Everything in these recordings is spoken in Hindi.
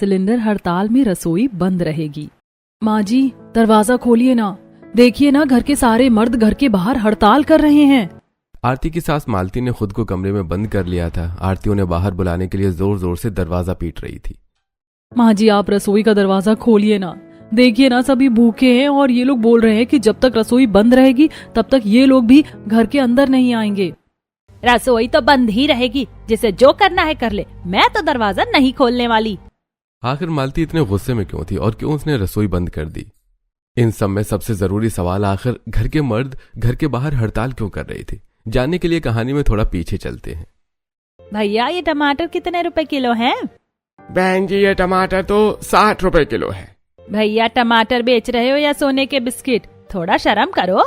सिलेंडर हड़ताल में रसोई बंद रहेगी। माँ जी दरवाजा खोलिए ना, देखिए ना घर के सारे मर्द घर के बाहर हड़ताल कर रहे हैं। आरती की सास मालती ने खुद को कमरे में बंद कर लिया था। आरती उन्हें बाहर बुलाने के लिए जोर जोर से दरवाजा पीट रही थी। माँ जी आप रसोई का दरवाजा खोलिए ना, देखिए ना सभी भूखे हैं और ये लोग बोल रहे हैं कि जब तक रसोई बंद रहेगी तब तक ये लोग भी घर के अंदर नहीं आएंगे। रसोई तो बंद ही रहेगी, जिसे जो करना है कर ले, मैं तो दरवाजा नहीं खोलने वाली। आखिर मालती इतने गुस्से में क्यों थी और क्यों उसने रसोई बंद कर दी? इन सब में सबसे जरूरी सवाल आखिर घर के मर्द घर के बाहर हड़ताल क्यों कर रहे थे? जानने के लिए कहानी में थोड़ा पीछे चलते हैं। भैया ये टमाटर कितने रुपए किलो हैं? बहन जी ये टमाटर तो 60 रुपए किलो है। भैया टमाटर बेच रहे हो या सोने के बिस्किट? थोड़ा शर्म करो।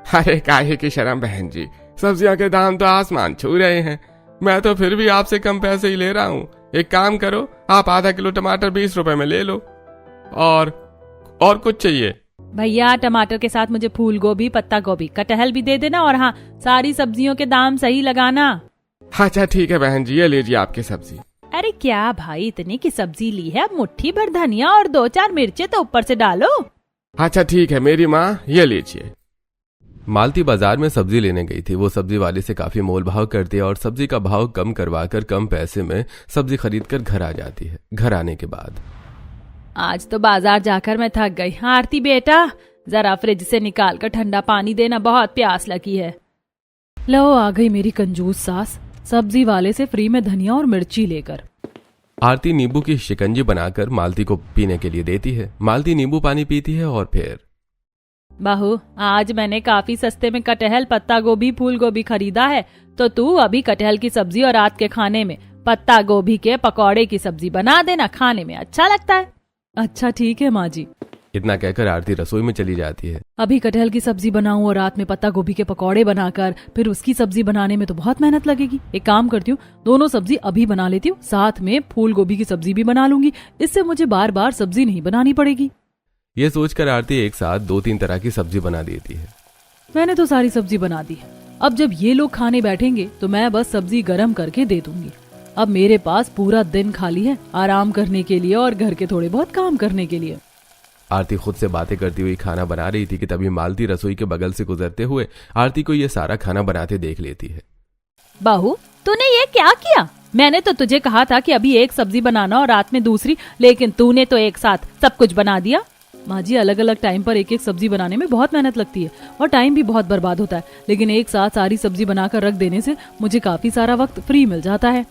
अरे काहे की शर्म बहन जी, सब्जियों के दाम तो आसमान छू रहे हैं। मैं तो फिर भी आपसे कम पैसे ही ले रहा हूँ। एक काम करो, आप आधा किलो टमाटर 20 रुपए में ले लो। और कुछ चाहिए? भैया टमाटर के साथ मुझे फूल गोभी, पत्ता गोभी, कटहल भी दे देना और हाँ सारी सब्जियों के दाम सही लगाना। अच्छा ठीक है बहन जी, ये लीजिए आपकी सब्जी। अरे क्या भाई इतनी की सब्जी ली है, मुट्ठी भर धनिया और 2-4 मिर्चे तो ऊपर से डालो। अच्छा ठीक है मेरी माँ, ये लीजिए। मालती बाजार में सब्जी लेने गई थी। वो सब्जी वाले से काफी मोल भाव करती है और सब्जी का भाव कम करवाकर कम पैसे में सब्जी खरीदकर घर आ जाती है। घर आने के बाद आज तो बाजार जाकर मैं थक गई। आरती बेटा जरा फ्रिज से निकाल कर ठंडा पानी देना, बहुत प्यास लगी है। लो आ गई मेरी कंजूस सास, सब्जी वाले से फ्री में धनिया और मिर्ची लेकर। आरती नींबू की शिकंजी बनाकर मालती को पीने के लिए देती है। मालती नींबू पानी पीती है और फिर बहू आज मैंने काफी सस्ते में कटहल, पत्ता गोभी, फूल गोभी खरीदा है, तो तू अभी कटहल की सब्जी और रात के खाने में पत्ता गोभी के पकौड़े की सब्जी बना देना, खाने में अच्छा लगता है। अच्छा ठीक है माँ जी। इतना कहकर आरती रसोई में चली जाती है। अभी कटहल की सब्जी बनाऊं और रात में पत्ता गोभी के पकौड़े बनाकर फिर उसकी सब्जी बनाने में तो बहुत मेहनत लगेगी। एक काम करती हूँ, दोनों सब्जी अभी बना लेती हूँ, साथ में फूल गोभी की सब्जी भी बना लूंगी। इससे मुझे बार बार सब्जी नहीं बनानी पड़ेगी। ये सोचकर आरती एक साथ 2-3 तरह की सब्जी बना देती है। मैंने तो सारी सब्जी बना दी है। अब जब ये लोग खाने बैठेंगे तो मैं बस सब्जी गर्म करके दे दूंगी। अब मेरे पास पूरा दिन खाली है आराम करने के लिए और घर के थोड़े बहुत काम करने के लिए। आरती खुद से बातें करती हुई खाना बना रही थी कि तभी मालती रसोई के बगल से गुजरते हुए आरती को ये सारा खाना बनाते देख लेती है। बहू तूने ये क्या किया? मैंने तो तुझे कहा था कि अभी एक सब्जी बनाना और रात में दूसरी, लेकिन तूने तो एक साथ सब कुछ बना दिया। माँ जी अलग अलग टाइम पर एक एक सब्जी बनाने में बहुत मेहनत लगती है और टाइम भी बहुत बर्बाद होता है, लेकिन एक साथ सारी सब्जी बनाकर रख देने से मुझे काफी सारा वक्त फ्री मिल जाता है।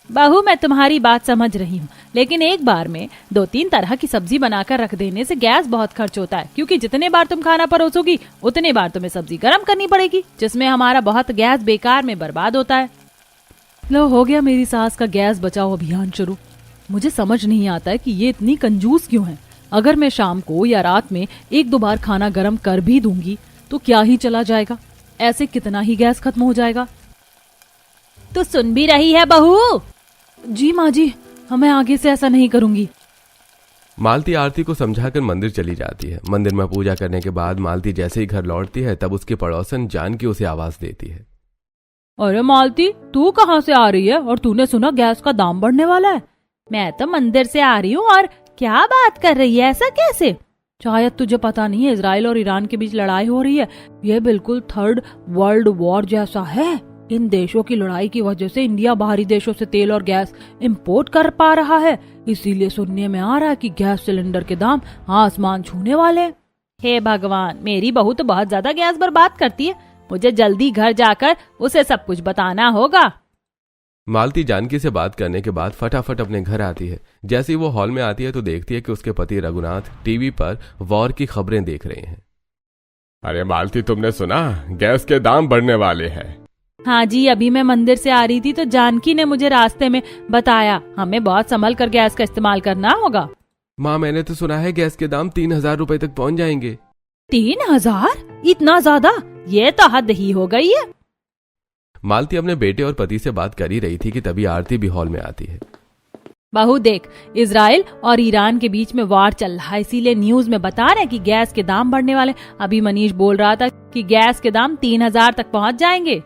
बहू मैं तुम्हारी बात समझ रही हूँ, लेकिन एक बार में 2-3 तरह की सब्जी बनाकर रख देने से गैस बहुत खर्च होता है, क्योंकि जितने बार तुम खाना परोसोगी उतने बार तुम्हें सब्जी गर्म करनी पड़ेगी, जिसमें हमारा बहुत गैस बेकार में बर्बाद होता है। लो हो गया मेरी सास का गैस बचाओ अभियान शुरू। मुझे समझ नहीं आता है कि ये इतनी कंजूस क्यों है। अगर मैं शाम को या रात में 1-2 बार खाना गर्म कर भी दूंगी तो क्या ही चला जाएगा, ऐसे कितना ही गैस खत्म हो जाएगा। तू सुन भी रही है बहू? जी माँ जी, मैं आगे से ऐसा नहीं करूंगी। मालती आरती को समझाकर मंदिर चली जाती है। मंदिर में पूजा करने के बाद मालती जैसे ही घर लौटती है तब उसकी पड़ोसन जानकी उसे आवाज देती है। अरे मालती तू कहाँ से आ रही है और तूने सुना गैस का दाम बढ़ने वाला है? मैं तो मंदिर से आ रही हूँ। और क्या बात कर रही है, ऐसा कैसे? शायद तुझे पता नहीं है, इजराइल और ईरान के बीच लड़ाई हो रही है। यह बिल्कुल 3rd वर्ल्ड वॉर जैसा है। इन देशों की लड़ाई की वजह से इंडिया बाहरी देशों से तेल और गैस इंपोर्ट कर पा रहा है, इसीलिए सुनने में आ रहा है कि गैस सिलेंडर के दाम आसमान छूने वाले। हे भगवान, मेरी बहू तो बहुत ज्यादा गैस बर्बाद करती है। मुझे जल्दी घर जाकर उसे सब कुछ बताना होगा। मालती जानकी से बात करने के बाद फटाफट अपने घर आती है। जैसे ही वो हॉल में आती है तो देखती है कि उसके पति रघुनाथ टीवी पर वॉर की खबरें देख रहे हैं। अरे मालती तुमने सुना, गैस के दाम बढ़ने वाले हैं। हाँ जी, अभी मैं मंदिर से आ रही थी तो जानकी ने मुझे रास्ते में बताया, हमें बहुत संभल कर गैस का इस्तेमाल करना होगा। माँ मैंने तो सुना है गैस के दाम 3000 रुपए तक पहुँच जाएंगे। 3000? इतना ज्यादा? ये तो हद ही हो गई है। मालती अपने बेटे और पति से बात कर ही रही थी कि तभी आरती भी हॉल में आती है। बहू देख, इजराइल और ईरान के बीच में वार चल रहा है, इसीलिए न्यूज में बता रहे हैं कि गैस के दाम बढ़ने वाले। अभी मनीष बोल रहा था कि गैस के दाम 3000 तक पहुंच जाएंगे।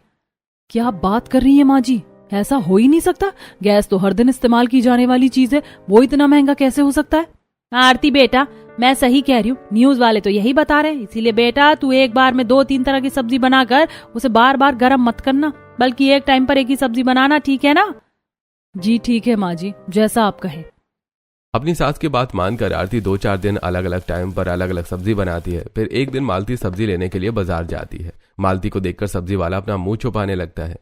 क्या बात कर रही है माँ जी? ऐसा हो ही नहीं सकता। गैस तो हर दिन इस्तेमाल की जाने वाली चीज है, वो इतना महंगा कैसे हो सकता है? आरती बेटा, मैं सही कह रही हूँ, न्यूज वाले तो यही बता रहे हैं। इसीलिए बेटा तू एक बार में 2-3 तरह की सब्जी बनाकर उसे बार बार गर्म मत करना, बल्कि एक टाइम पर एक ही सब्जी बनाना, ठीक है ना? जी ठीक है माँ जी, जैसा आप कहे। अपनी सास की बात मानकर आरती 2-4 दिन अलग अलग टाइम पर अलग अलग सब्जी बनाती है। फिर एक दिन मालती सब्जी लेने के लिए बाजार जाती है। मालती को देखकर सब्जी वाला अपना मुंह छुपाने लगता है।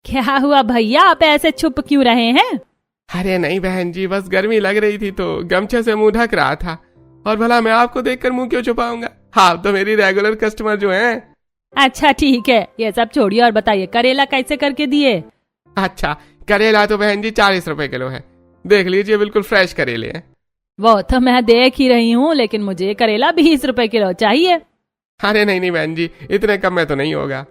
क्या हुआ भैया, आप ऐसे छुप क्यों रहे हैं? अरे नहीं बहन जी, बस गर्मी लग रही थी तो गमछे से मुंह ढक रहा था। और भला मैं आपको देखकर मुंह क्यों छुपाऊंगा? आप तो मेरी रेगुलर कस्टमर जो हैं। अच्छा ठीक है, ये सब छोड़िए और बताइए करेला कैसे करके दिए? अच्छा, करेला तो बहन जी 40 रुपए किलो है। देख लीजिए, बिल्कुल फ्रेश करेले हैं। वो तो मैं देख ही रही हूँ, लेकिन मुझे करेला 20 रुपए किलो चाहिए। अरे नहीं बहन जी, इतने कम में तो नहीं होगा।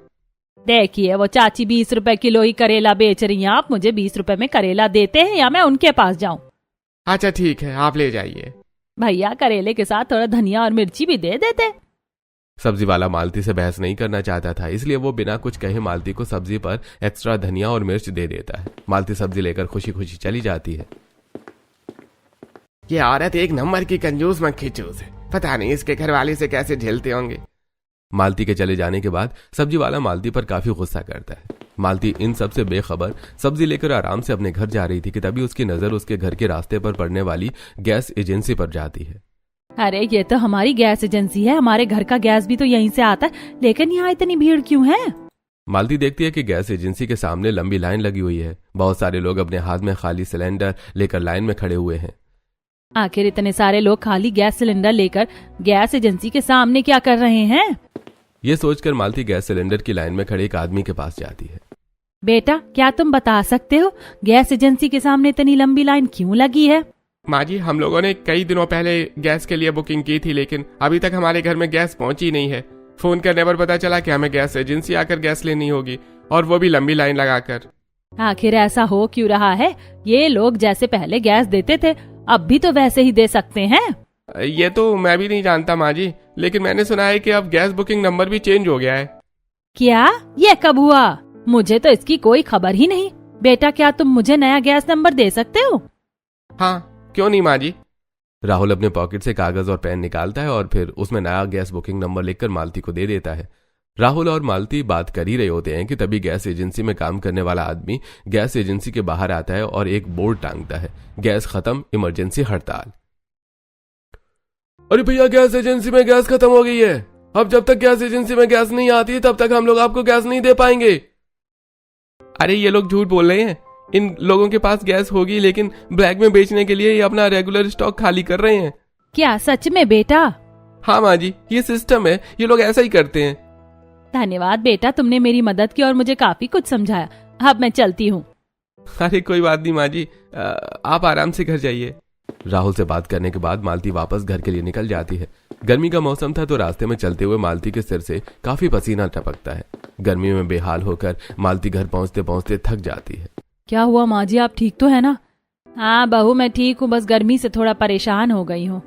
देखिए वो चाची 20 रुपए किलो ही करेला बेच रही हैं, आप मुझे 20 रुपए में करेला देते हैं या मैं उनके पास जाऊं? अच्छा ठीक है, आप ले जाइए। भैया करेले के साथ थोड़ा धनिया और मिर्ची भी दे देते। सब्जी वाला मालती से बहस नहीं करना चाहता था, इसलिए वो बिना कुछ कहे मालती को सब्जी पर एक्स्ट्रा धनिया और मिर्च दे देता है। मालती सब्जी लेकर खुशी खुशी चली जाती है। ये औरत एक नंबर की कंजूस मक्खी चूस है, पता नहीं इसके घरवाले से कैसे झेलते होंगे। मालती के चले जाने के बाद सब्जी वाला मालती पर काफी गुस्सा करता है। मालती इन सब से बेखबर सब्जी लेकर आराम से अपने घर जा रही थी कि तभी उसकी नजर उसके घर के रास्ते पर पड़ने वाली गैस एजेंसी पर जाती है। अरे ये तो हमारी गैस एजेंसी है, हमारे घर का गैस भी तो यहीं से आता है, लेकिन यहाँ इतनी भीड़ क्यों है? मालती देखती है कि गैस एजेंसी के सामने लंबी लाइन लगी हुई है। बहुत सारे लोग अपने हाथ में खाली सिलेंडर लेकर लाइन में खड़े हुए हैं। आखिर इतने सारे लोग खाली गैस सिलेंडर लेकर गैस एजेंसी के सामने क्या कर रहे हैं? ये सोचकर मालती गैस सिलेंडर की लाइन में खड़े एक आदमी के पास जाती है। बेटा क्या तुम बता सकते हो गैस एजेंसी के सामने इतनी लंबी लाइन क्यों लगी है? माँ जी, हम लोगों ने कई दिनों पहले गैस के लिए बुकिंग की थी, लेकिन अभी तक हमारे घर में गैस पहुंची नहीं है। फोन करने पर पता चला कि हमें गैस एजेंसी आकर गैस लेनी होगी, और वो भी लंबी लाइन लगाकर। आखिर ऐसा हो क्यों रहा है? ये लोग जैसे पहले गैस देते थे अब भी तो वैसे ही दे सकते हैं। ये तो मैं भी नहीं जानता माँ जी, लेकिन मैंने सुना है कि अब गैस बुकिंग नंबर भी चेंज हो गया है। क्या? ये कब हुआ? मुझे तो इसकी कोई खबर ही नहीं। बेटा क्या तुम मुझे नया गैस नंबर दे सकते हो? हाँ, क्यों नहीं माँ जी। राहुल अपने पॉकेट से कागज और पेन निकालता है और फिर उसमें नया गैस बुकिंग नंबर लिखकर मालती को दे देता है। राहुल और मालती बात कर ही रहे होते हैं कि तभी गैस एजेंसी में काम करने वाला आदमी गैस एजेंसी के बाहर आता है और एक बोर्ड टांगता है, गैस खत्म, इमरजेंसी हड़ताल। अरे भैया, गैस एजेंसी में गैस खत्म हो गई है। अब जब तक गैस एजेंसी में गैस नहीं आती तब तक हम लोग आपको गैस नहीं दे पाएंगे। अरे ये लोग झूठ बोल रहे हैं। इन लोगों के पास गैस होगी, लेकिन ब्लैक में बेचने के लिए ये अपना रेगुलर स्टॉक खाली कर रहे हैं। क्या सच में बेटा? हाँ माँ जी, ये सिस्टम है, ये लोग ऐसा ही करते हैं। धन्यवाद बेटा, तुमने मेरी मदद की और मुझे काफी कुछ समझाया। अब मैं चलती हूँ। अरे कोई बात नहीं माँ जी, आप आराम से घर जाइए। राहुल से बात करने के बाद मालती वापस घर के लिए निकल जाती है। गर्मी का मौसम था तो रास्ते में चलते हुए मालती के सिर से काफी पसीना टपकता है। गर्मी में बेहाल होकर मालती घर पहुंचते पहुंचते थक जाती है। क्या हुआ माँ जी, आप ठीक तो है ना? हाँ बहू, मैं ठीक हूँ, बस गर्मी से थोड़ा परेशान हो गई हूँ।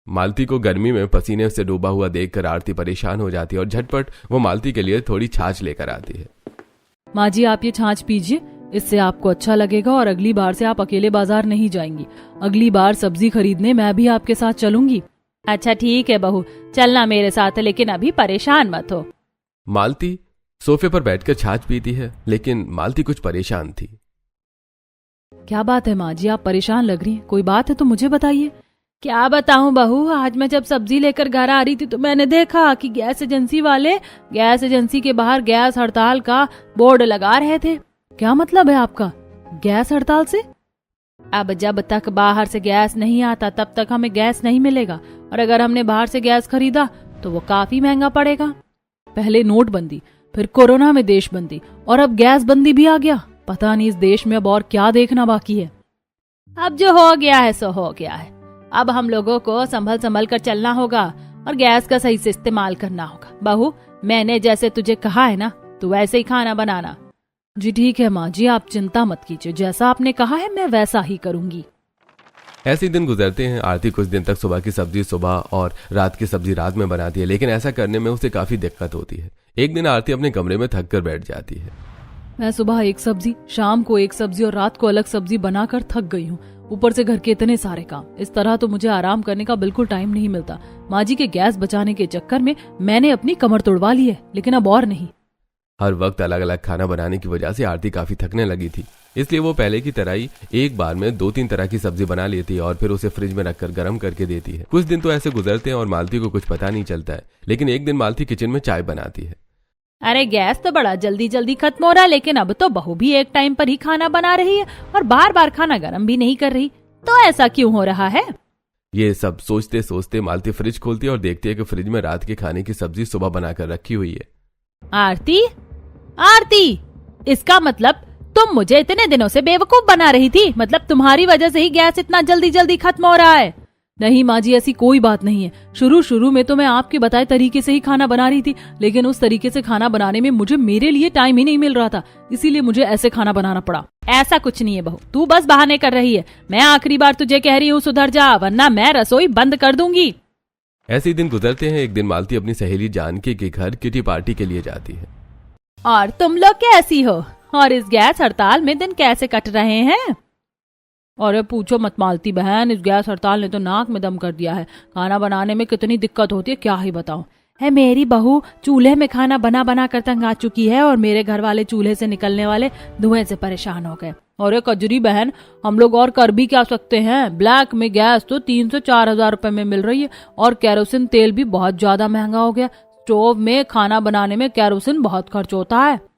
मालती को गर्मी में पसीने से डूबा हुआ देखकर आरती परेशान हो जाती है और झटपट वो मालती के लिए थोड़ी छाछ लेकर आती है। माँ जी, आप ये छाछ पीजिए, इससे आपको अच्छा लगेगा और अगली बार से आप अकेले बाजार नहीं जाएंगी। अगली बार सब्जी खरीदने मैं भी आपके साथ चलूंगी। अच्छा ठीक है बहू, चलना मेरे साथ, लेकिन अभी परेशान मत हो। मालती सोफे पर बैठकर छाछ पीती है, लेकिन मालती कुछ परेशान थी। क्या बात है माँ जी, आप परेशान लग रही हैं? कोई बात है तो मुझे बताइए। क्या बताऊं बहू, आज मैं जब सब्जी लेकर घर आ रही थी तो मैंने देखा कि गैस एजेंसी वाले गैस एजेंसी के बाहर गैस हड़ताल का बोर्ड लगा रहे थे। क्या मतलब है आपका? गैस हड़ताल से? अब जब तक बाहर से गैस नहीं आता तब तक हमें गैस नहीं मिलेगा, और अगर हमने बाहर से गैस खरीदा तो वो काफी महंगा पड़ेगा। पहले नोटबंदी, फिर कोरोना में देशबंदी, और अब गैस बंदी भी आ गया। पता नहीं इस देश में अब और क्या देखना बाकी है। अब जो हो गया है सो हो गया है। अब हम लोगों को संभल संभल कर चलना होगा और गैस का सही से इस्तेमाल करना होगा। बहू, मैंने जैसे तुझे कहा है ना, तू वैसे ही खाना बनाना। जी ठीक है माँ जी, आप चिंता मत कीजिए, जैसा आपने कहा है मैं वैसा ही करूंगी। ऐसे दिन गुजरते हैं। आरती कुछ दिन तक सुबह की सब्जी सुबह और रात की सब्जी रात में बनाती है, लेकिन ऐसा करने में उसे काफी दिक्कत होती है। एक दिन आरती अपने कमरे में थक कर बैठ जाती है। मैं सुबह एक सब्जी, शाम को एक सब्जी और रात को अलग सब्जी बनाकर थक गई हूँ। ऊपर से घर के इतने सारे काम। इस तरह तो मुझे आराम करने का बिल्कुल टाइम नहीं मिलता। माँ जी के गैस बचाने के चक्कर में मैंने अपनी कमर तोड़वा ली है, लेकिन अब और नहीं। हर वक्त अलग अलग खाना बनाने की वजह से आरती काफी थकने लगी थी, इसलिए वो पहले की तरह ही एक बार में 2-3 तरह की सब्जी बना लेती है और फिर उसे फ्रिज में रखकर गर्म करके देती है। कुछ दिन तो ऐसे गुजरते हैं और मालती को कुछ पता नहीं चलता है, लेकिन एक दिन मालती किचन में चाय बनाती है। अरे गैस तो बड़ा जल्दी जल्दी खत्म हो रहा है, लेकिन अब तो बहू भी एक टाइम पर ही खाना बना रही है और बार बार खाना गर्म भी नहीं कर रही, तो ऐसा क्यों हो रहा है? ये सब सोचते सोचते मालती फ्रिज खोलती है और देखती है कि फ्रिज में रात के खाने की सब्जी सुबह बनाकर रखी हुई है। आरती, आरती, इसका मतलब तुम मुझे इतने दिनों से बेवकूफ बना रही थी। मतलब तुम्हारी वजह से ही गैस इतना जल्दी जल्दी खत्म हो रहा है। नहीं माँ जी, ऐसी कोई बात नहीं है। शुरू में तो मैं आपके बताए तरीके से ही खाना बना रही थी, लेकिन उस तरीके से खाना बनाने में मुझे मेरे लिए टाइम ही नहीं मिल रहा था, इसीलिए मुझे ऐसे खाना बनाना पड़ा। ऐसा कुछ नहीं है बहू, तू बस बहाने कर रही है। मैं आखिरी बार तुझे कह रही हूँ सुधर जा, वरना मैं रसोई बंद कर दूंगी। ऐसे ही दिन गुजरते हैं। एक दिन मालती अपनी सहेली जानकी के घर किटी पार्टी के लिए जाती है। और तुम लोग कैसी हो और इस गैस हड़ताल में दिन कैसे कट रहे हैं? अरे पूछो मत मालती बहन, इस गैस हड़ताल ने तो नाक में दम कर दिया है। खाना बनाने में कितनी दिक्कत होती है क्या ही बताऊं। है मेरी बहू चूल्हे में खाना बना बना कर तंग आ चुकी है और मेरे घर वाले चूल्हे से निकलने वाले धुएं से परेशान हो गए। अरे कजरी बहन, हम लोग और कर भी क्या सकते हैं। ब्लैक में गैस तो 3 से 4 हजार रुपए में मिल रही है और केरोसिन तेल भी बहुत ज्यादा महंगा हो गया। स्टोव में खाना बनाने में केरोसिन बहुत खर्च होता है।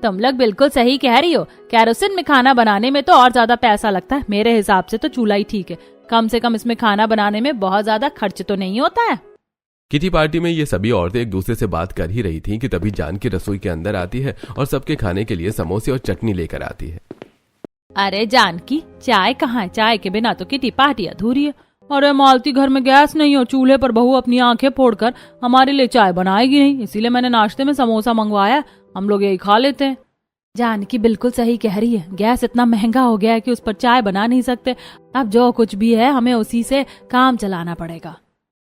तुम लोग बिल्कुल सही कह रही हो, केरोसिन में खाना बनाने में तो और ज्यादा पैसा लगता है। मेरे हिसाब से तो चूल्हा ही ठीक है, कम से कम इसमें खाना बनाने में बहुत ज्यादा खर्च तो नहीं होता है। किटी पार्टी में ये सभी औरतें एक दूसरे से बात कर ही रही थीं कि तभी जानकी रसोई के अंदर आती है और सबके खाने के लिए समोसे और चटनी लेकर आती है। अरे जानकी, चाय कहाँ है? चाय के बिना तो किटी पार्टी अधूरी है। अरे मालती, घर में गैस नहीं और चूल्हे पर बहू अपनी आंखें फोड़कर हमारे लिए चाय बनाएगी नहीं, इसीलिए मैंने नाश्ते में समोसा मंगवाया। हम लोग यही खा लेते हैं। जानकी बिल्कुल सही कह रही है, गैस इतना महंगा हो गया है कि उस पर चाय बना नहीं सकते। अब जो कुछ भी है हमें उसी से काम चलाना पड़ेगा।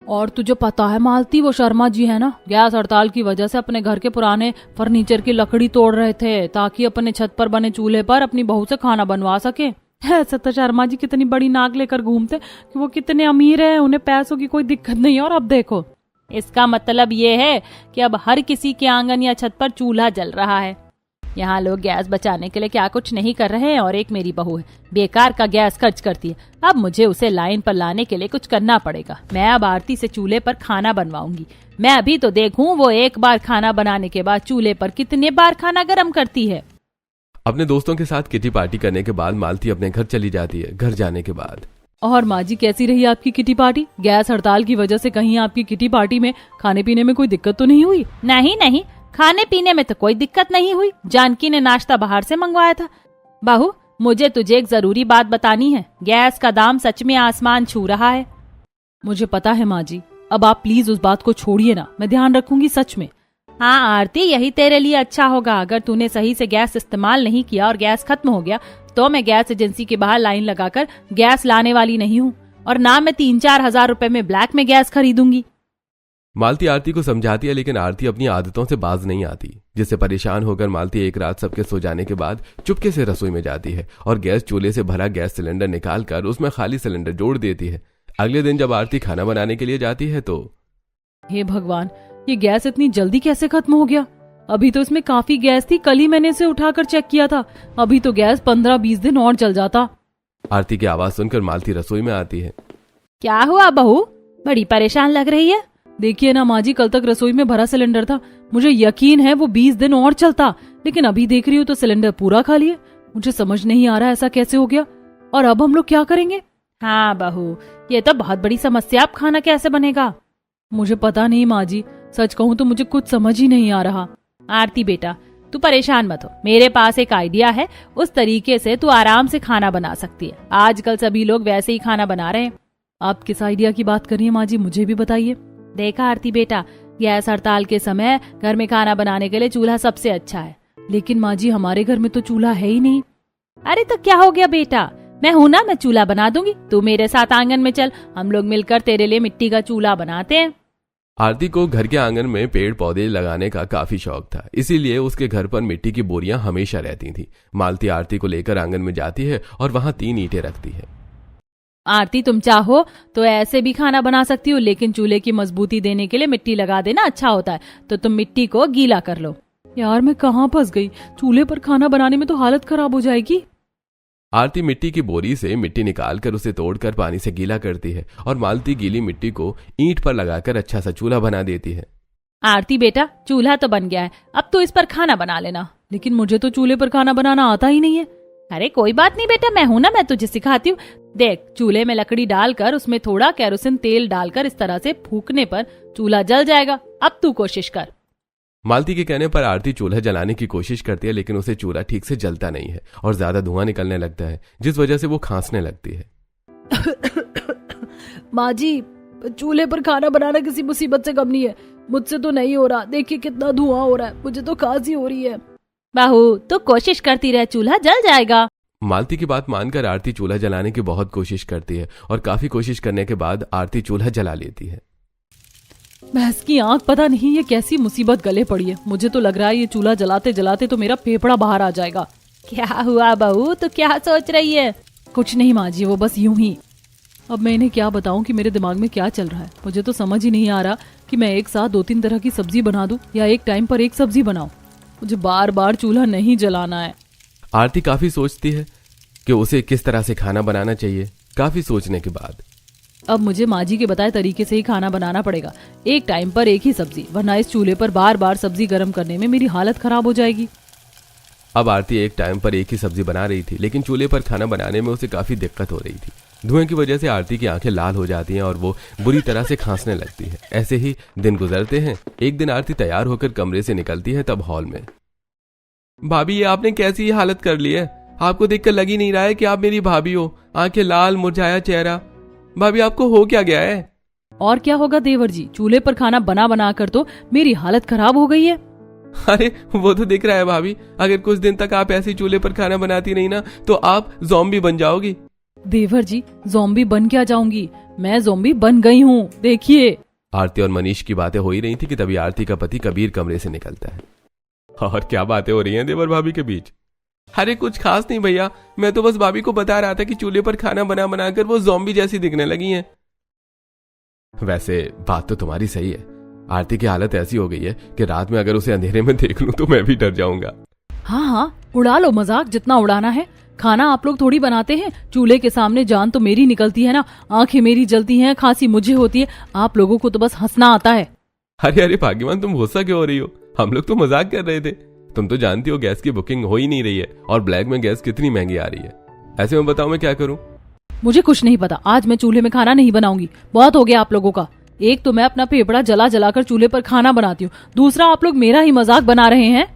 और तुझे पता है मालती, वो शर्मा जी है ना, गैस हड़ताल की वजह से अपने घर के पुराने फर्नीचर की लकड़ी तोड़ रहे थे ताकि अपने छत पर बने चूल्हे पर अपनी बहू से खाना बनवा सके। ऐसा तो शर्मा जी कितनी बड़ी नाक लेकर घूमते कि वो कितने अमीर हैं, उन्हें पैसों की कोई दिक्कत नहीं है। और अब देखो, इसका मतलब ये है कि अब हर किसी के आंगन या छत पर चूल्हा जल रहा है। यहाँ लोग गैस बचाने के लिए क्या कुछ नहीं कर रहे हैं और एक मेरी बहू है, बेकार का गैस खर्च करती है। अब मुझे उसे लाइन पर लाने के लिए कुछ करना पड़ेगा। मैं अब आरती से चूल्हे पर खाना बनवाऊंगी। मैं अभी तो देखूं वो एक बार खाना बनाने के बाद चूल्हे पर कितने बार खाना गर्म करती है। अपने दोस्तों के साथ किटी पार्टी करने के बाद मालती अपने घर चली जाती है। घर जाने के बाद, और माँ जी कैसी रही आपकी किटी पार्टी? गैस हड़ताल की वजह से कहीं आपकी किटी पार्टी में खाने पीने में कोई दिक्कत तो नहीं हुई? नहीं नहीं, खाने पीने में तो कोई दिक्कत नहीं हुई। जानकी ने नाश्ता बाहर से मंगवाया था। बहू, मुझे तुझे एक जरूरी बात बतानी है। गैस का दाम सच में आसमान छू रहा है। मुझे पता है माँ जी, अब आप प्लीज उस बात को छोड़िए ना, मैं ध्यान रखूंगी सच में। हाँ आरती, यही तेरे लिए अच्छा होगा। अगर तूने सही से गैस इस्तेमाल नहीं किया और गैस खत्म हो गया तो मैं गैस एजेंसी के बाहर लाइन लगाकर गैस लाने वाली नहीं हूँ, और ना मैं 3-4 हजार रुपए में ब्लैक में गैस खरीदूंगी। मालती आरती को समझाती है, लेकिन आरती अपनी आदतों से बाज नहीं आती, जिससे परेशान होकर मालती एक रात सबके सो जाने के बाद चुपके से रसोई में जाती है और गैस चूल्हे से भरा गैस सिलेंडर निकालकर उसमें खाली सिलेंडर जोड़ देती है। अगले दिन जब आरती खाना बनाने के लिए जाती है तो हे भगवान, ये गैस इतनी जल्दी कैसे खत्म हो गया? अभी तो इसमें काफी गैस थी, कल ही मैंने इसे उठाकर चेक किया था। अभी तो गैस 15-20 दिन और चल जाता। आरती की आवाज सुनकर मालती रसोई में आती है। क्या हुआ बहू, बड़ी परेशान लग रही है? देखिए ना माँ जी, कल तक रसोई में भरा सिलेंडर था, मुझे यकीन है वो 20 दिन और चलता, लेकिन अभी देख रही हूँ तो सिलेंडर पूरा खाली है। मुझे समझ नहीं आ रहा ऐसा कैसे हो गया, और अब हम लोग क्या करेंगे? हाँ बहू, ये तो बहुत बड़ी समस्या। अब खाना कैसे बनेगा? मुझे पता नहीं माँ जी, सच कहूँ तो मुझे कुछ समझ ही नहीं आ रहा। आरती बेटा, तू परेशान मत हो, मेरे पास एक आइडिया है। उस तरीके से तू आराम से खाना बना सकती है। आजकल सभी लोग वैसे ही खाना बना रहे हैं। आप किस आइडिया की बात कर रही हैं माँ जी, मुझे भी बताइए। देखा आरती बेटा, गैस हड़ताल के समय घर में खाना बनाने के लिए चूल्हा सबसे अच्छा है। लेकिन माँ जी, हमारे घर में तो चूल्हा है ही नहीं। अरे तो क्या हो गया बेटा, मैं हूं ना, मैं चूल्हा बना दूंगी। तू मेरे साथ आंगन में चल, हम लोग मिलकर तेरे लिए मिट्टी का चूल्हा बनाते हैं। आरती को घर के आंगन में पेड़ पौधे लगाने का काफी शौक था, इसीलिए उसके घर पर मिट्टी की बोरियां हमेशा रहती थी। मालती आरती को लेकर आंगन में जाती है और वहां 3 ईंटें रखती है। आरती, तुम चाहो तो ऐसे भी खाना बना सकती हो, लेकिन चूल्हे की मजबूती देने के लिए मिट्टी लगा देना अच्छा होता है। तो तुम मिट्टी को गीला कर लो। यार मैं कहाँ फंस गई, चूल्हे पर खाना बनाने में तो हालत खराब हो जाएगी। आरती मिट्टी की बोरी से मिट्टी निकालकर उसे तोड़कर पानी से गीला करती है और मालती गीली मिट्टी को ईंट पर लगाकर अच्छा सा चूल्हा बना देती है। आरती बेटा, चूल्हा तो बन गया है, अब तो इस पर खाना बना लेना। लेकिन मुझे तो चूल्हे पर खाना बनाना आता ही नहीं है। अरे कोई बात नहीं बेटा, मैं हूं ना, मैं तुझे सिखाती हूँ। देख, चूल्हे में लकड़ी डालकर उसमें थोड़ा केरोसिन तेल डालकर इस तरह से फूकने पर चूल्हा जल जाएगा। अब तू कोशिश कर। मालती के कहने पर आरती चूल्हा जलाने की कोशिश करती है, लेकिन उसे चूल्हा ठीक से जलता नहीं है और ज्यादा धुआं निकलने लगता है, जिस वजह से वो खांसने लगती है। माँ जी, चूल्हे पर खाना बनाना किसी मुसीबत से कम नहीं है। मुझसे तो नहीं हो रहा, देखिए कितना धुआं हो रहा है, मुझे तो खांसी हो रही है। बाहू, तो कोशिश करती रह, चूल्हा जल जाएगा। मालती की बात मानकर आरती चूल्हा जलाने की बहुत कोशिश करती है और काफी कोशिश करने के बाद आरती चूल्हा जला लेती है। भैंस की आंख, पता नहीं ये कैसी मुसीबत गले पड़ी है। मुझे तो लग रहा है ये चूल्हा जलाते जलाते तो मेरा फेफड़ा बाहर आ जाएगा। क्या हुआ बहू, तो क्या सोच रही है? कुछ नहीं माँ जी, वो बस यूं ही। अब मैं इन्हें क्या बताऊं कि मेरे दिमाग में क्या चल रहा है। मुझे तो समझ ही नहीं आ रहा कि मैं एक साथ 2-3 तरह की सब्जी बना दूं या एक टाइम पर एक सब्जी बनाऊं। मुझे बार बार चूल्हा नहीं जलाना है। आरती काफी सोचती है कि उसे किस तरह से खाना बनाना चाहिए। काफी सोचने के बाद अब मुझे माँ जी के बताए तरीके से ही खाना बनाना पड़ेगा, एक टाइम पर एक ही सब्जी, वरना इस चूल्हे पर बार बार सब्जी गर्म करने में मेरी हालत खराब हो जाएगी। अब आरती एक टाइम पर एक ही सब्जी बना रही थी, लेकिन चूल्हे पर खाना बनाने में उसे काफी दिक्कत हो रही थी। धुएं की वजह से आरती की आंखें लाल हो जाती हैं और वो बुरी तरह से खांसने लगती है। ऐसे ही दिन गुजरते हैं। एक दिन आरती तैयार होकर कमरे से निकलती है, तब हॉल में, भाभी ये आपने कैसी हालत कर ली है? आपको देखकर लग ही नहीं रहा है कि आप मेरी भाभी हो। आंखें लाल, मुरझाया चेहरा। भाभी आपको हो क्या गया है? और क्या होगा देवर जी, चूल्हे पर खाना बना बना कर तो मेरी हालत खराब हो गई है। अरे वो तो दिख रहा है भाभी, अगर कुछ दिन तक आप ऐसे चूल्हे पर खाना बनाती नहीं ना तो आप ज़ॉम्बी बन जाओगी। देवर जी, ज़ॉम्बी बन क्या जाऊंगी, मैं ज़ॉम्बी बन गई हूँ, देखिए। आरती और मनीष की बातें हो ही रही थी कि तभी आरती का पति कबीर कमरे से निकलता है। और क्या बातें हो रही हैं देवर भाभी के बीच? अरे कुछ खास नहीं भैया, मैं तो बस भाभी को बता रहा था कि चूल्हे पर खाना बना बनाकर वो ज़ॉम्बी जैसी दिखने लगी हैं। वैसे बात तो तुम्हारी सही है। आरती की हालत ऐसी हो गई है कि रात में अगर उसे अंधेरे में देख लूं तो मैं भी डर जाऊंगा। हाँ हाँ, उड़ा लो मजाक जितना उड़ाना है। खाना आप लोग थोड़ी बनाते हैं, चूल्हे के सामने जान तो मेरी निकलती है ना, आंखें मेरी जलती हैं, खांसी मुझे होती है, आप लोगों को तो बस हंसना आता है। अरे भाग्यवान, तुम गुस्सा क्यों हो रही हो? हम लोग तो मजाक कर रहे थे। तुम तो जानती हो गैस की बुकिंग हो ही नहीं रही है और ब्लैक में गैस कितनी महंगी आ रही है। ऐसे में बताओ मैं क्या करूं? मुझे कुछ नहीं पता, आज मैं चूल्हे में खाना नहीं बनाऊंगी। बहुत हो गया आप लोगों का। एक तो मैं अपना फेफड़ा जला जलाकर चूल्हे पर खाना बनाती हूँ, दूसरा आप लोग मेरा ही मजाक बना रहे हैं।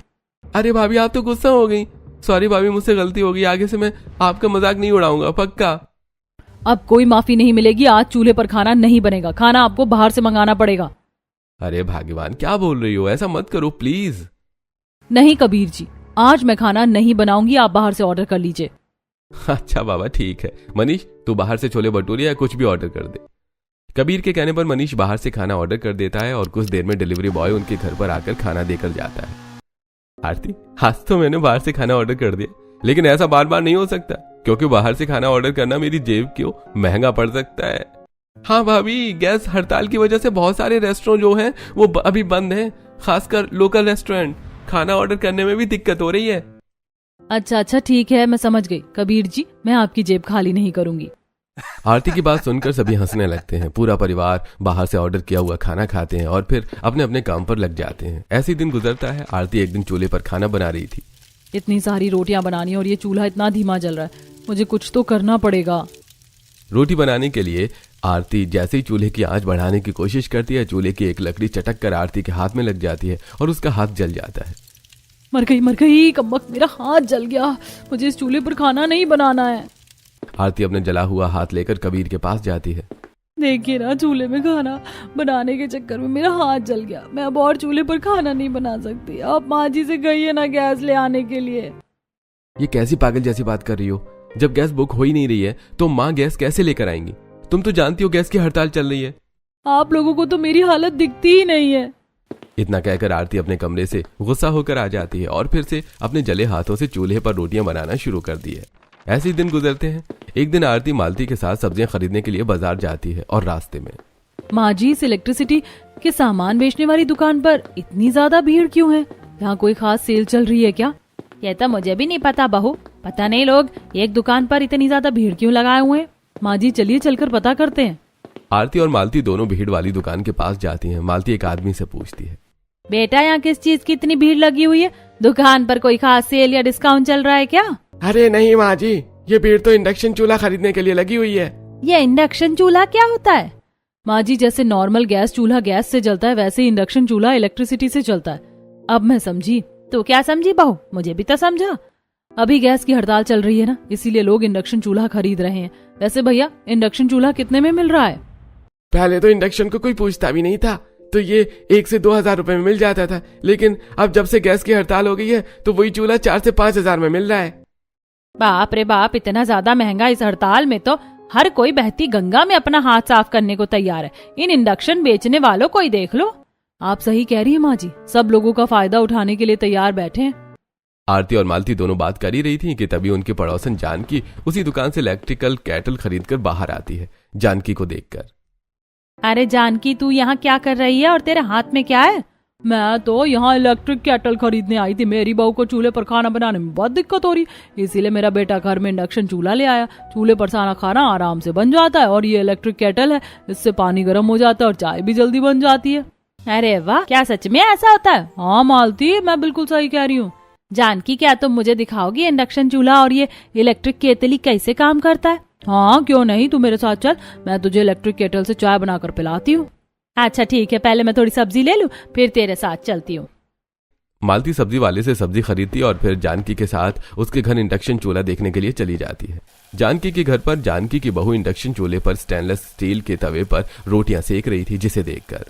अरे भाभी आप तो गुस्सा हो गई। सॉरी भाभी, मुझसे गलती हो गई, आगे से मैं आपका मजाक नहीं उड़ाऊंगा, पक्का। अब कोई माफी नहीं मिलेगी, आज चूल्हे पर खाना नहीं बनेगा, खाना आपको बाहर से मंगाना पड़ेगा। अरे भाग्यवान, क्या बोल रही हो? ऐसा मत करो प्लीज। नहीं कबीर जी, आज मैं खाना नहीं बनाऊंगी, आप बाहर से ऑर्डर कर लीजिए। अच्छा बाबा ठीक है। मनीष तू बाहर से छोले भटूरे या कुछ भी ऑर्डर कर दे। कबीर के कहने पर मनीष बाहर से खाना ऑर्डर कर देता है और कुछ देर में डिलीवरी बॉय उनके घर पर आकर खाना देकर जाता है। आरती, आज तो मैंने बाहर से खाना ऑर्डर कर दिया, लेकिन ऐसा बार बार नहीं हो सकता, क्योंकि बाहर से खाना ऑर्डर करना मेरी जेब को महंगा पड़ सकता है। हाँ भाभी, गैस हड़ताल की वजह से बहुत सारे रेस्टोरेंट जो हैं वो अभी बंद हैं, खासकर लोकल रेस्टोरेंट। खाना ऑर्डर करने में भी दिक्कत हो रही है। अच्छा ठीक है, मैं समझ गई। कबीर जी, मैं आपकी जेब खाली नहीं करूंगी। आरती की बात सुनकर सभी हंसने लगते हैं। पूरा परिवार बाहर से ऑर्डर किया हुआ खाना खाते हैं और फिर अपने अपने काम पर लग जाते हैं। ऐसे दिन गुजरता है। आरती एक दिन चूल्हे पर खाना बना रही थी। इतनी सारी रोटियां बनानी और ये चूल्हा इतना धीमा जल रहा है, मुझे कुछ तो करना पड़ेगा। रोटी बनाने के लिए आरती जैसे ही चूल्हे की आंच बढ़ाने की कोशिश करती है, चूल्हे की एक लकड़ी चटक कर आरती के हाथ में लग जाती है और उसका हाथ जल जाता है। मर गई कमबख्त, मेरा हाथ जल गया। मुझे इस चूल्हे पर खाना नहीं बनाना है। आरती अपने जला हुआ हाथ लेकर कबीर के पास जाती है। देखिए ना, चूल्हे में खाना बनाने के चक्कर में मेरा हाथ जल गया। मैं अब और चूल्हे पर खाना नहीं बना सकती। आप माँ जी से कहिए ना गैस ले आने के लिए। ये कैसी पागल जैसी बात कर रही हो? जब गैस बुक हो ही नहीं रही है तो माँ गैस कैसे लेकर आएंगी? तुम तो जानती हो गैस की हड़ताल चल रही है। आप लोगों को तो मेरी हालत दिखती ही नहीं है। इतना कहकर आरती अपने कमरे से गुस्सा होकर आ जाती है और फिर से अपने जले हाथों से चूल्हे पर रोटियां बनाना शुरू कर दी है। ऐसे ही दिन गुजरते हैं। एक दिन आरती मालती के साथ सब्जियां खरीदने के लिए बाजार जाती है और रास्ते में माँ जी, इस इलेक्ट्रिसिटी के सामान बेचने वाली दुकान पर इतनी ज्यादा भीड़ क्यों है? यहाँ कोई खास सेल चल रही है क्या? ये तो मुझे भी नहीं पता बहू, पता नहीं लोग एक दुकान पर इतनी ज्यादा भीड़ क्यों लगाए हुए हैं। माँ जी, चलिए चलकर पता करते हैं। आरती और मालती दोनों भीड़ वाली दुकान के पास जाती हैं। मालती एक आदमी से पूछती है, बेटा यहाँ किस चीज की इतनी भीड़ लगी हुई है? दुकान पर कोई खास सेल या डिस्काउंट चल रहा है क्या? अरे नहीं माँ जी, ये भीड़ तो इंडक्शन चूल्हा खरीदने के लिए लगी हुई है। ये इंडक्शन चूल्हा क्या होता है? माँ जी, जैसे नॉर्मल गैस चूल्हा गैस से जलता है, वैसे ही इंडक्शन चूल्हा इलेक्ट्रिसिटी से चलता है। अब मैं समझी। तो क्या समझी बहू? मुझे भी तो समझा। अभी गैस की हड़ताल चल रही है ना, इसीलिए लोग इंडक्शन चूल्हा खरीद रहे हैं। वैसे भैया, इंडक्शन चूल्हा कितने में मिल रहा है? पहले तो इंडक्शन को कोई पूछता भी नहीं था, तो ये 1 से 2 हजार रुपए में मिल जाता था। लेकिन अब जब से गैस की हड़ताल हो गई है तो वही चूल्हा 4 से 5 हजार में मिल रहा है। बाप रे बाप, इतना ज्यादा महंगा! इस हड़ताल में तो हर कोई बहती गंगा में अपना हाथ साफ करने को तैयार है। इन इंडक्शन बेचने वालों को ही देख लो। आप सही कह रही है माँ जी, सब लोगों का फायदा उठाने के लिए तैयार बैठे हैं। आरती और मालती दोनों बात कर ही रही थी कि तभी उनकी पड़ोसन जानकी उसी दुकान से इलेक्ट्रिकल कैटल खरीदकर बाहर आती है। जानकी को देखकर, अरे जानकी, तू यहाँ क्या कर रही है और तेरे हाथ में क्या है? मैं तो यहाँ इलेक्ट्रिक केटल खरीदने आई थी। मेरी बहू को चूल्हे पर खाना बनाने में बहुत दिक्कत हो रही, इसीलिए मेरा बेटा घर में इंडक्शन चूल्हा ले आया। चूल्हे पर सारा खाना आराम से बन जाता है और ये इलेक्ट्रिक केटल है, इससे पानी गर्म हो जाता है और चाय भी जल्दी बन जाती है। अरे वाह, क्या सच में ऐसा होता है? हाँ मालती, मैं बिल्कुल सही कह रही हूँ। जानकी, क्या तुम मुझे दिखाओगी इंडक्शन चूल्हा और ये इलेक्ट्रिक केतली कैसे काम करता है? हाँ क्यों नहीं, तू मेरे साथ चल, मैं तुझे इलेक्ट्रिक केटल से चाय बनाकर पिलाती हूँ। अच्छा ठीक है, पहले मैं थोड़ी सब्जी ले लूं, फिर तेरे साथ चलती हूँ। मालती सब्जी वाले से सब्जी खरीदती और फिर जानकी के साथ उसके घर इंडक्शन चूल्हा देखने के लिए चली जाती है। जानकी के घर पर जानकी की बहू इंडक्शन चूल्हे पर स्टेनलेस स्टील के तवे पर रोटियां सेक रही थी, जिसे देखकर,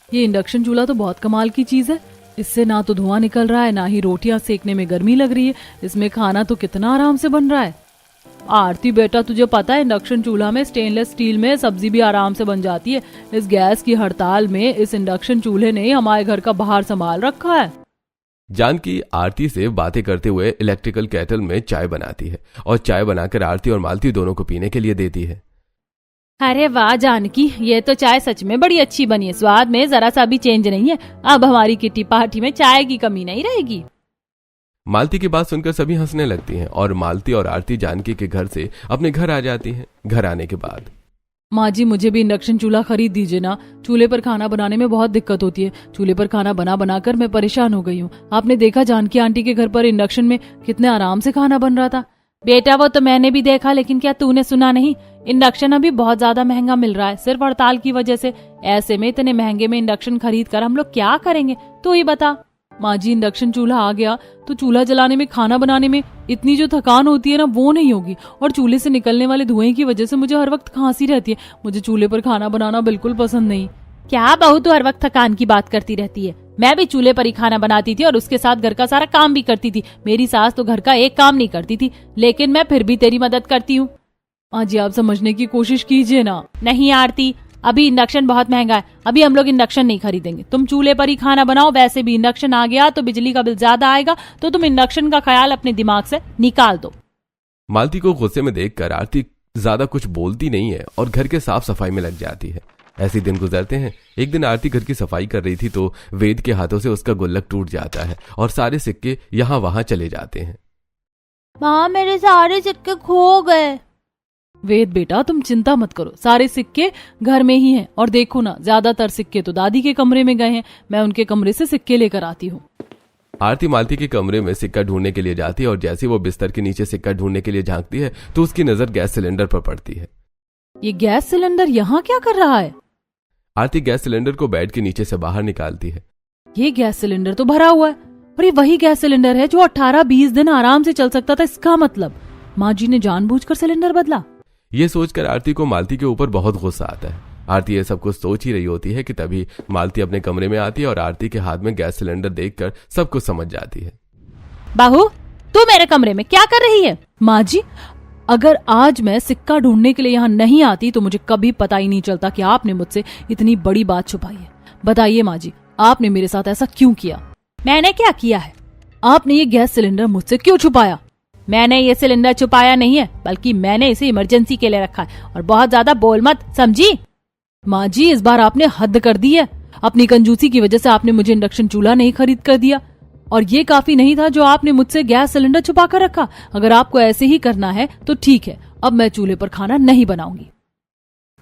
ये इंडक्शन चूल्हा तो बहुत कमाल की चीज है। इससे ना तो धुआं निकल रहा है, ना ही रोटियां सेकने में गर्मी लग रही है। इसमें खाना तो कितना आराम से बन रहा है। आरती बेटा, तुझे पता है इंडक्शन चूल्हा में स्टेनलेस स्टील में सब्जी भी आराम से बन जाती है। इस गैस की हड़ताल में इस इंडक्शन चूल्हे ने हमारे घर का बाहर संभाल रखा है। जानकी आरती से बातें करते हुए इलेक्ट्रिकल केटल में चाय बनाती है और चाय बनाकर आरती और मालती दोनों को पीने के लिए देती है। अरे वाह जानकी, ये तो चाय सच में बड़ी अच्छी बनी है। स्वाद में जरा सा भी चेंज नहीं है। अब हमारी किट्टी पार्टी में चाय की कमी नहीं रहेगी। मालती की बात सुनकर सभी हंसने लगती हैं और मालती और आरती जानकी के घर से अपने घर आ जाती हैं। घर आने के बाद, माँ जी, मुझे भी इंडक्शन चूल्हा खरीद दीजिए ना। चूल्हे पर खाना बनाने में बहुत दिक्कत होती है। चूल्हे पर खाना बना बनाकर मैं परेशान हो गई हूँ। आपने देखा जानकी आंटी के घर पर इंडक्शन में कितने आराम से खाना बन रहा था। बेटा, वो तो मैंने भी देखा, लेकिन क्या तूने सुना नहीं? इंडक्शन अभी बहुत ज्यादा महंगा मिल रहा है, सिर्फ हड़ताल की वजह से। ऐसे में इतने महंगे में इंडक्शन खरीद कर हम लोग क्या करेंगे, तू ही बता। माँ जी, इंडक्शन चूल्हा आ गया तो चूल्हा जलाने में, खाना बनाने में इतनी जो थकान होती है ना, वो नहीं होगी। और चूल्हे से निकलने वाले धुएं की वजह से मुझे हर वक्त खांसी रहती है। मुझे चूल्हे पर खाना बनाना बिल्कुल पसंद नहीं। क्या बहू, तू हर वक्त थकान की बात करती रहती है? मैं भी चूल्हे पर ही खाना बनाती थी और उसके साथ घर का सारा काम भी करती थी। मेरी सास तो घर का एक काम नहीं करती थी, लेकिन मैं फिर भी तेरी मदद करती हूँ। माँ जी, आप समझने की कोशिश कीजिए ना। नहीं आरती, अभी इंडक्शन बहुत महंगा है, अभी हम लोग इंडक्शन नहीं खरीदेंगे। तुम चूल्हे पर ही खाना बनाओ। वैसे भी इंडक्शन आ गया तो बिजली का बिल ज्यादा आएगा, तो तुम इंडक्शन का ख्याल अपने दिमाग से निकाल दो। मालती को गुस्से में देखकर आरती ज्यादा कुछ बोलती नहीं है और घर के साफ सफाई में लग जाती है। ऐसे दिन गुजरते हैं। एक दिन आरती घर की सफाई कर रही थी तो वेद के हाथों से उसका गुल्लक टूट जाता है और सारे सिक्के यहाँ वहां चले जाते हैं। माँ, मेरे सारे सिक्के खो गए। वेद बेटा, तुम चिंता मत करो, सारे सिक्के घर में ही हैं। और देखो ना, ज्यादातर सिक्के तो दादी के कमरे में गए हैं। मैं उनके कमरे से सिक्के लेकर आती हूँ। आरती मालती के कमरे में सिक्का ढूंढने के लिए जाती है और जैसे वो बिस्तर के नीचे सिक्का ढूंढने के लिए झांकती है तो उसकी नजर गैस सिलेंडर पर पड़ती है। ये गैस सिलेंडर यहाँ क्या कर रहा है? आरती गैस सिलेंडर को बेड के नीचे से बाहर निकालती है। ये गैस सिलेंडर तो भरा हुआ है और ये वही गैस सिलेंडर है जो 18-20 दिन आराम से चल सकता था। इसका मतलब माँ जी ने जानबूझकर सिलेंडर बदला। ये सोचकर आरती को मालती के ऊपर बहुत गुस्सा आता है। आरती ये सब कुछ सोच ही रही होती है कि तभी मालती अपने कमरे में आती है और आरती के हाथ में गैस सिलेंडर देखकर सब कुछ समझ जाती है। बाहू, तू मेरे कमरे में क्या कर रही है? माँ जी, अगर आज मैं सिक्का ढूंढने के लिए यहाँ नहीं आती तो मुझे कभी पता ही नहीं चलता कि आपने मुझसे इतनी बड़ी बात छुपाई है। बताइए माँ जी, आपने मेरे साथ ऐसा क्यों किया? मैंने क्या किया है? आपने ये गैस सिलेंडर मुझसे क्यों छुपाया? मैंने ये सिलेंडर छुपाया नहीं है, बल्कि मैंने इसे इमरजेंसी के लिए रखा है। और बहुत ज्यादा बोल मत, समझी? माँ जी, इस बार आपने हद कर दी है। अपनी कंजूसी की वजह से आपने मुझे इंडक्शन चूल्हा नहीं खरीद कर दिया, और ये काफी नहीं था जो आपने मुझसे गैस सिलेंडर छुपा कर रखा। अगर आपको ऐसे ही करना है तो ठीक है, अब मैं चूल्हे पर खाना नहीं बनाऊंगी।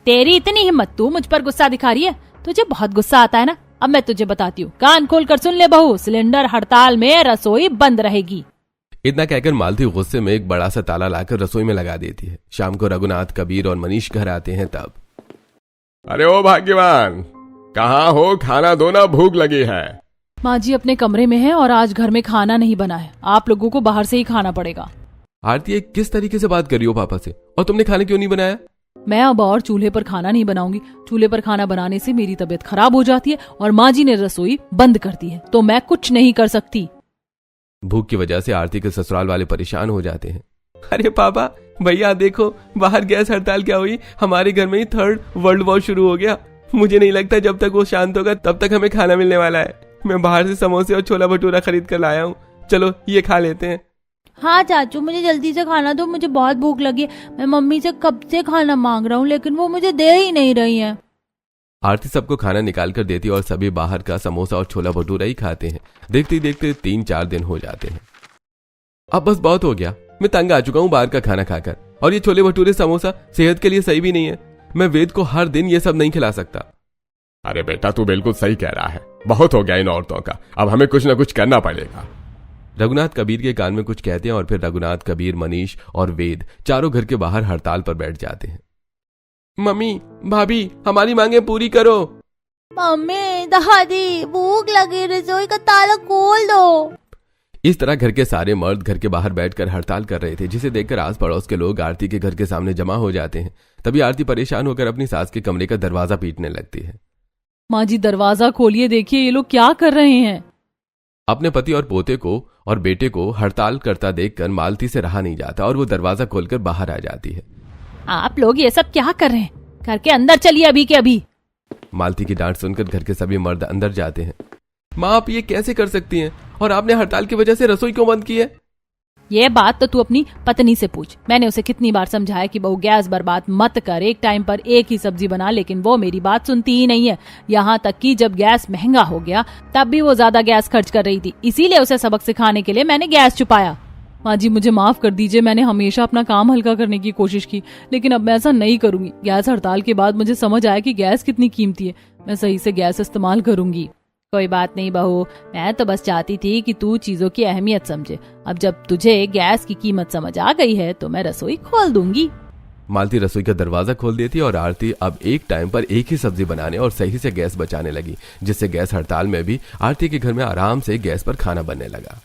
तेरी इतनी हिम्मत, तू मुझ पर गुस्सा दिखा रही है? तुझे बहुत गुस्सा आता है ना? अब मैं तुझे बताती हूँ, कान खोल कर सुन ले बहू, सिलेंडर हड़ताल में रसोई बंद रहेगी। इतना कहकर मालती गुस्से में एक बड़ा सा ताला लाकर रसोई में लगा देती है। शाम को रघुनाथ, कबीर और मनीष घर आते हैं तब। अरे ओ भाग्यवान, कहाँ हो? खाना दो ना, भूख लगी है। माँ जी अपने कमरे में है और आज घर में खाना नहीं बना है, आप लोगों को बाहर से ही खाना पड़ेगा। आरती, ये किस तरीके से बात कर रही हो पापा से? और तुमने खाना क्यों नहीं बनाया? मैं अब और चूल्हे पर खाना नहीं बनाऊंगी। चूल्हे पर खाना बनाने से मेरी तबीयत खराब हो जाती है और माँ जी ने रसोई बंद कर दी है, तो मैं कुछ नहीं कर सकती। भूख की वजह से आरती के ससुराल वाले परेशान हो जाते हैं। अरे पापा, भैया देखो, बाहर गैस हड़ताल क्या हुई, हमारे घर में ही 3rd वर्ल्ड वॉर शुरू हो गया। मुझे नहीं लगता जब तक वो शांत होगा तब तक हमें खाना मिलने वाला है। मैं बाहर से समोसे और छोला भटूरा खरीद कर लाया हूँ, चलो ये खा लेते हैं। हाँ चाचू, मुझे जल्दी से खाना दो, मुझे बहुत भूख लगी है। मैं मम्मी से कब से खाना मांग रहा हूँ, लेकिन वो मुझे दे ही नहीं रही है। आरती सबको खाना निकाल कर देती है और सभी बाहर का समोसा और छोला भटूरा ही खाते हैं। देखते देखते 3-4 दिन हो जाते हैं। अब बस बहुत हो गया, मैं तंग आ चुका हूँ बाहर का खाना खाकर, और ये छोले भटूरे समोसा सेहत के लिए सही भी नहीं है। मैं वेद को हर दिन ये सब नहीं खिला सकता। अरे बेटा, तू बिल्कुल सही कह रहा है, बहुत हो गया इन औरतों का, अब हमें कुछ ना कुछ करना पड़ेगा। रघुनाथ कबीर के कान में कुछ कहते हैं और फिर रघुनाथ, कबीर, मनीष और वेद चारों घर के बाहर हड़ताल पर बैठ जाते हैं। मम्मी, भाभी, हमारी मांगे पूरी करो। मम्मी, दादी, भूख लगी, रसोई का ताला खोल दो। इस तरह घर के सारे मर्द घर के बाहर बैठकर हड़ताल कर रहे थे, जिसे देखकर आस पड़ोस के लोग आरती के घर के सामने जमा हो जाते हैं। तभी आरती परेशान होकर अपनी सास के कमरे का दरवाजा पीटने लगती है। माँ जी, दरवाजा खोलिए, देखिए ये लोग क्या कर रहे हैं। अपने पति और पोते को और बेटे को हड़ताल करता देखकर मालती से रहा नहीं जाता और वो दरवाजा खोलकर बाहर आ जाती है। आप लोग ये सब क्या कर रहे हैं? घर के अंदर चलिए अभी के अभी। मालती की डांट सुनकर घर के सभी मर्द अंदर जाते हैं। माँ, आप ये कैसे कर सकती हैं? और आपने हड़ताल की वजह से रसोई क्यों बंद की है? ये बात तो तू अपनी पत्नी से पूछ। मैंने उसे कितनी बार समझाया कि बहू गैस बर्बाद मत कर, एक टाइम पर एक ही सब्जी बना, लेकिन वो मेरी बात सुनती ही नहीं है। यहाँ तक कि जब गैस महंगा हो गया तब भी वो ज्यादा गैस खर्च कर रही थी, इसीलिए उसे सबक सिखाने के लिए मैंने गैस छुपाया। माँ जी, मुझे माफ कर दीजिए, मैंने हमेशा अपना काम हल्का करने की कोशिश की, लेकिन अब मैं ऐसा नहीं करूंगी। गैस हड़ताल के बाद मुझे समझ आया कि गैस कितनी कीमती है। मैं सही से गैस इस्तेमाल करूंगी। कोई बात नहीं बहू, मैं तो बस चाहती थी कि तू चीजों की अहमियत समझे। अब जब तुझे गैस की कीमत समझ आ गई है तो मैं रसोई खोल दूंगी। मालती रसोई का दरवाजा खोल देती है और आरती अब एक टाइम पर एक ही सब्जी बनाने और सही से गैस बचाने लगी, जिससे गैस हड़ताल में भी आरती के घर में आराम से गैस पर खाना बनने लगा।